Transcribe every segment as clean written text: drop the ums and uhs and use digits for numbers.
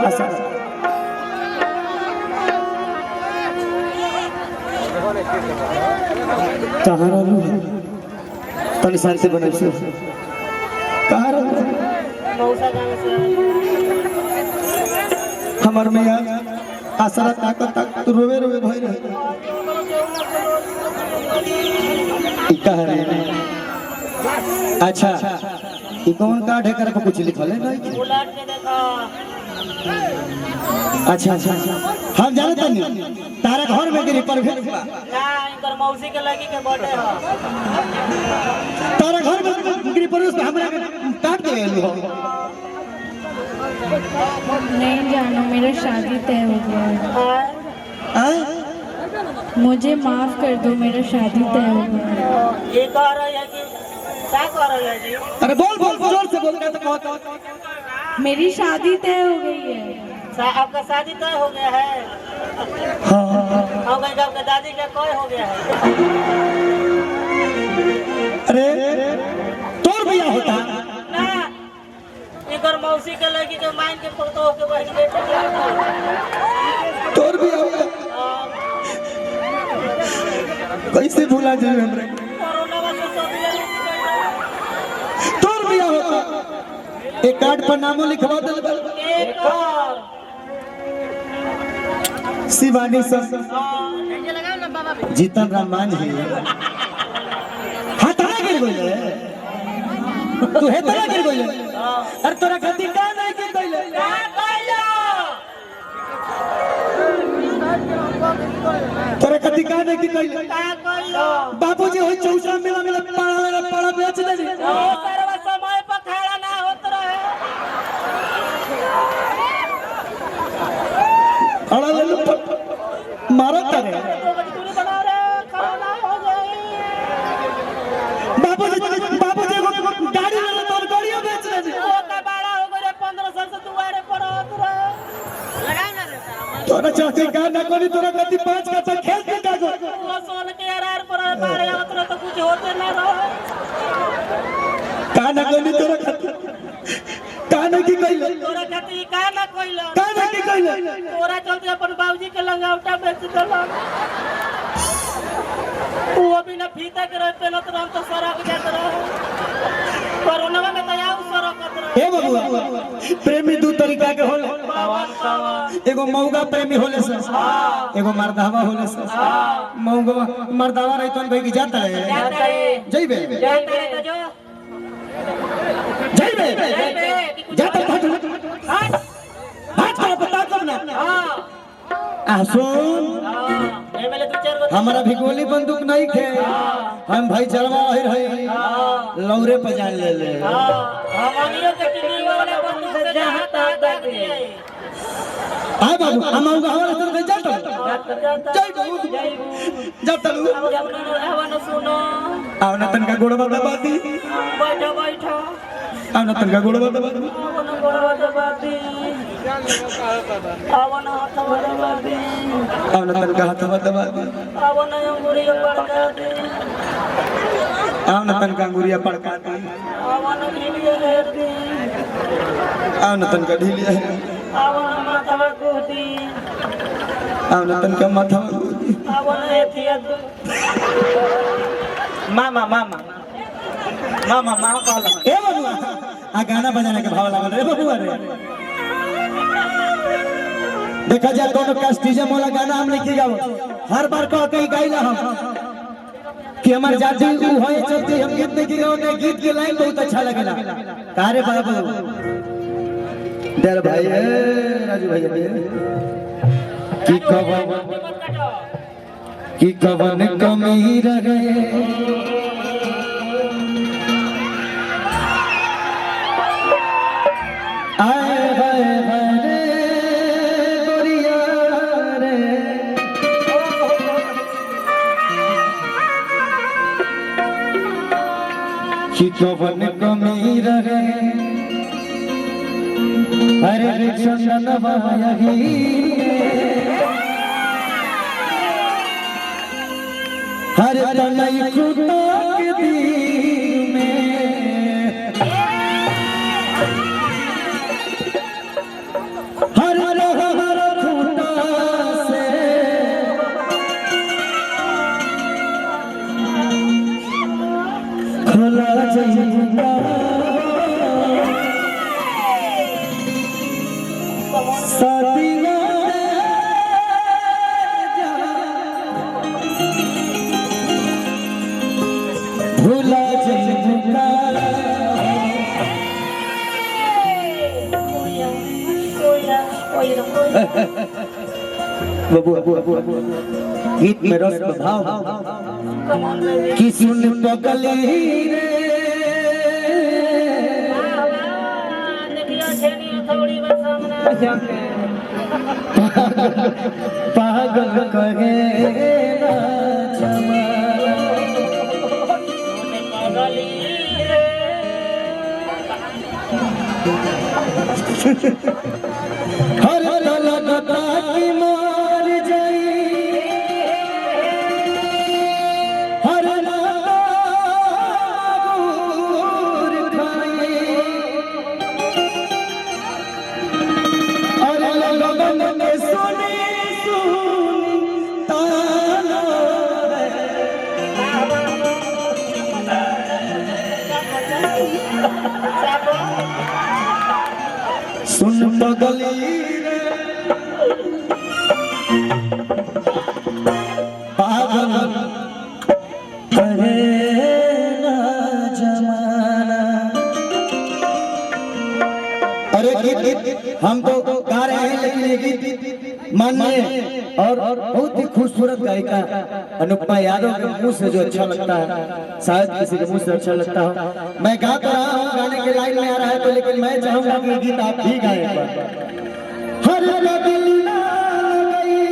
आशा कहाँ रहलू तनी शांति बनल से कहाँ रहलू हमर मैया आसरा ताकत रोवे रोवे भई रहे कहाँ रहे अच्छा ये कौन कार्ड है कर कुछ लिखल है नहीं अच्छा अच्छा हम जानते नहीं तारा घर में गिरी पर भेज बा ना इनकर मौसी के लगी के बर्थडे ह तारा घर में गिरी पर हमरा काट दे लो नहीं जानो मेरा शादी तय हो गया है मुझे माफ कर दो मेरा शादी तय हो गया है ये कह रही है कि क्या कह रही है जी अरे बोल बोल जोर से बोल तो मेरी शादी तय हो गई है आपका शादी तय हो गया है हां हम कहीं आपके दादी का तय हो गया है अरे तोर भैया होता ना इनकर मौसी के लगी जो माइन के फोटो के बहन बेटे तोर भैया होता कैसे भूला जाए हमरा कोरोना वाला सब तोर भैया होता एक कार्ड पर नामो लिखवा दे एक और शिवानी सर ये लगाओ ना बाबा जीतन राम मान जी हाथ ना गिर गइले तू हे तना गिर गइले अरे तोरा गति का नहीं गिर गइले क्या कहलो तोरा गति का नहीं गिर गइले क्या कहलो बाबूजी होई चौसा मेला पाड़ा बेच दे जी ओ करवा समय पर खड़ा ना होत रहे अड़ा ले लो मारा करे तो मजदूरी बना रहे खड़ा ना हो जाए बाबूजी को गाड़ी ले तो गाड़ियों बेच दे जी ओ का बड़ा हो गए 15 साल से दुआरे पर होत रहे लगाओ ना रे तोरा चाची का ना कोनी तोरा गति 5 का तो खेल के का वो सोन के यार पर बाड़े आवत रहे तो कुछ होते ना रहे का ना कोनी तोरा का ना की कइले तोरा खातिर का ना कइलो का ना की कइले तोरा चलते अपन बाबूजी के लंगावटा बेच देलक वो भी ना फीता के रहे पेनत रहम तो सड़क जात रहे कोरोना में तो आउ सड़क रहे हे बबुआ प्रेमी दू तरीका के होले एगो मौगा प्रेमी होले से एगो मर्दावा होले से मौगा मर्दावा रही तन भाई की जाता है जइबे जाते तो जो जइबे जाता हट पर पता कब ना हां आ सुन एमएलए 2-4 गो हमारा भी गोली बंदूक नहीं थे हम भाई चलवा रहे लौरे पर जान ले हमनियो के टीवी वाला बंदूक से जहां तक दाग दिए आय बाबू हम आऊंगा हमारे तरफ जाता जाता आवन सुनो आवना तन का गोड़वा दबाती बैठो बैठो आवना तन का गोड़वा दबाती आवन गोड़वा दबाती आवन हाथवा दबाती आवना तन का हाथवा दबाती आवन अंगुरी पड़का दे आवना तन का अंगुरिया पड़का दी आवन ढीलिया हेर दे आवना तन का ढीलिया है आवन माथवा कुदी आवना तन का माथा आवन एथिया मामा मामा मामा मामा कहला ए बबुआ आ गाना बजाने के भाव लागल रे बबुआ रे देखा जा कोनो कास्टिजम वाला गाना हम नहीं गाओ हर बार कह के गाइला हम कि हमार जाति उ होए चलते हम गीत नहीं गाओ ने गीत के लाइन बहुत अच्छा लगेला कारे बाबू डर भाई राजू भैया की कवन कमी रहे आए हाय हाय रे गोरिया रे की कवन कमी रहे हरे रे चंदन बाबा हर तनई खुदा के दिल में हर सदिया भूला जमुना गीत में रस भाव कि सुन पगली रे पागल कहे ना हर लगता की मार जाई हर नागुर खाई और लगन में सुनी ताना सुन पगली रे पागल कहे ना जमाना। अरे गीत हम तो गा रहे हैं लेकिन ये गीत माननीय और बहुत ही खूबसूरत गायिका अनुपमा यादव के मुंह से जो अच्छा लगता है शायद किसी के मुंह से अच्छा लगता हो। मैं गा तो रहा हूँ, गाने के लाइन में आ रहा है तो, लेकिन मैं चाहूंगा कि गीत आप भी गाएं एक बार। हर दिल ना गई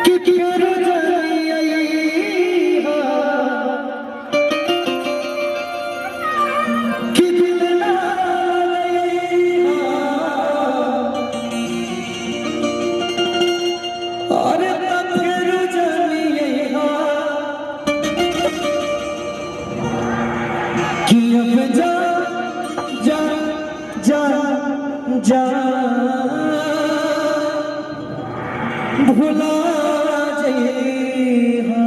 कि क्यों जली हो कि दिल ना गई और तब फिर जली हो कि अब जा जा जा जा भुला जइहा।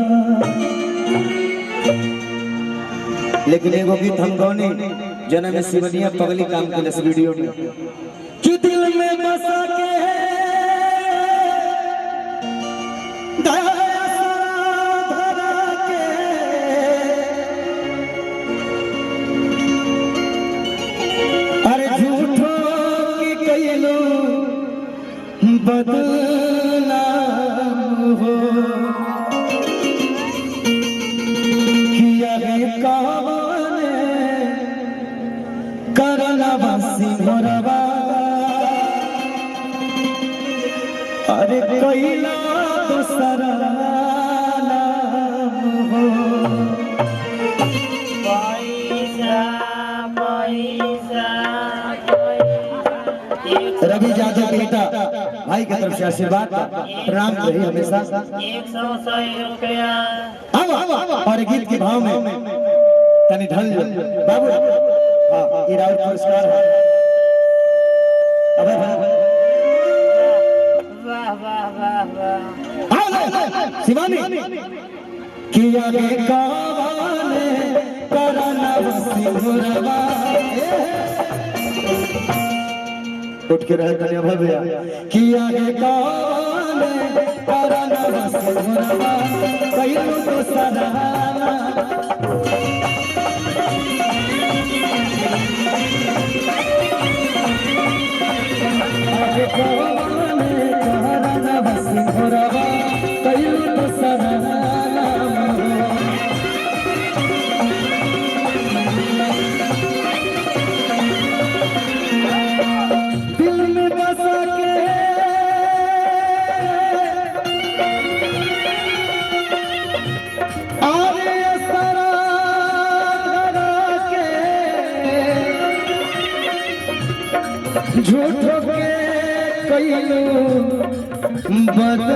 लेकिन एगो गीत हम गौनी जना में शिवनिया पगली काम के इस वीडियो में कि दिल में बसा के दया धरा के अरे झूठो की कइलो बदनाम हो किया रे कावने करना बसी भरवा अरे कइला दूसरा नाम हो। रवि यादव बेटा भाई की तरफ से आशीर्वाद प्रणाम रही हमेशा। 100 रुपया और गीत के भाव में तनी ढल बाबू। हाँ ये राउत पुरस्कार है। अबे वाह वाह वाह वाह शिवानी किया रे कावाने करना बसी भरवा उठ के रहे तनिया भैया किया रे कावाने करना बसी भरवा कइलो तो सदाना रे कावाने करना बसी भरवा कइलो तो सदाना झूठो के कइलो बदनाम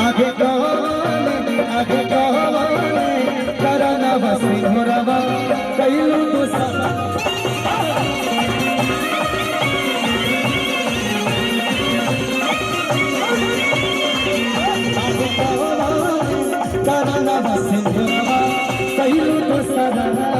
आगे कहवाने करना बसी भरवा कइलो तो सब काना सिंधुआ कहलू तो सराना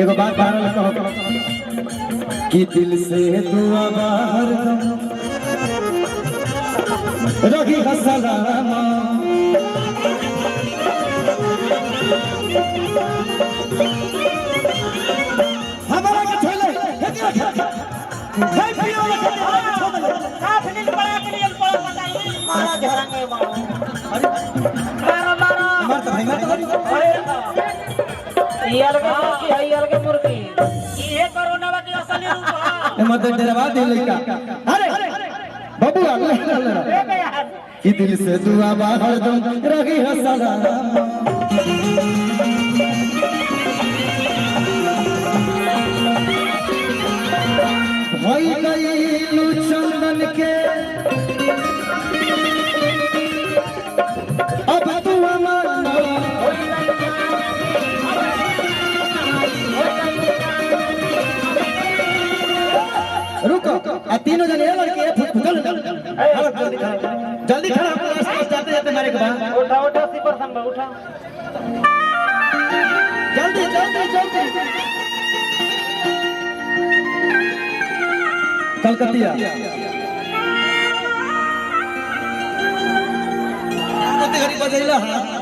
एगो बात बारह कहो कि दिल से दुआ बाहर रही सलामा हमारा के छोले भाई पियो साथ नील पड़ा के लिए पड़ा बताइए मारा झरंगे मारो मारो मारो मार तो भाई मार तो यार के मुर्गी ये कोरोना के असली रूप है मत डरवा दे लड़का अरे बाबू अल्लाह कि दिल से दुआ बाहर दम रही सलामा भाई गईलू चंदन के अब तू मानो रुको आ तीनों जने ये लड़के जल्दी खड़ा हो जाते जाते मेरे के बाद उठा उठा 80% में उठा जल्दी जल्दी जल्दी कलकतिया कते घड़ी बजैला हां